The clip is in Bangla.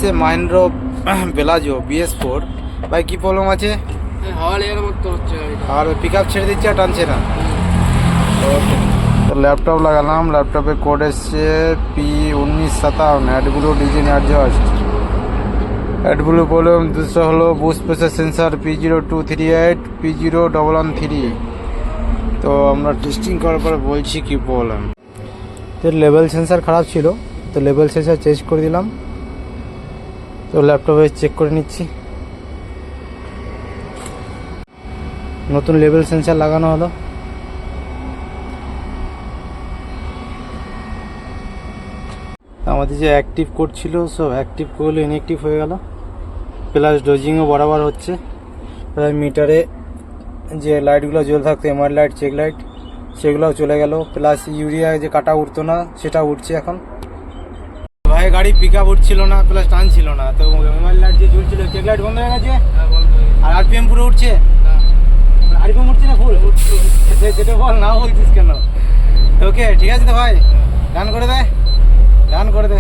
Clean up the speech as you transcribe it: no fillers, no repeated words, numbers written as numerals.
এসছে মাহিন্দ্র বেলাজো BS4। ভাই কি প্রবলেম আছে? হাওয়া লেগার মতো হচ্ছে আর পিক আপ ছেড়ে দিচ্ছে আর টানছে না। ওকে, তো ল্যাপটপ লাগালাম। ল্যাপটপে কোড এসছে P1957 AdBlue design adjust. AdBlue problem 200 হলো। Boost pressure sensor P0238 P0113। তো আমরা টেস্টিং করার পরে বলছি কি প্রবলেম। তো লেভেল সেন্সার খারাপ ছিল, তো লেভেল সেন্সার চেঞ্জ করে দিলাম। তো ল্যাপটপে চেক করে নিচ্ছি। নতুন লেভেল সেন্সার লাগানো হলো। আমাদের যে অ্যাক্টিভ কোড ছিল সব অ্যাক্টিভ কোডগুলো ইনঅ্যাক্টিভ হয়ে গেল, প্লাস ডোজিংও বরাবর হচ্ছে। প্রায় মিটারে যে লাইটগুলো জ্বলে থাকতো এমআর লাইট, চেক লাইট, সেগুলোও চলে গেল। প্লাস ইউরিয়া যে কাটা উঠতো না সেটা উঠছে এখন। ভাই গাড়ি পিক আপ উঠছিল না, প্লাস টান ছিল না। তো এমআর লাইট যে জ্বলছিল, চেক লাইট বন্ধ হয়ে গেছে। আর আরপিএম পুরো উঠছে। আরপিএম উঠছে না ফুল? সেটা বল, না বলছিস কেন? ওকে ঠিক আছে তো ভাই, ডান করে দে, ডান করে দে।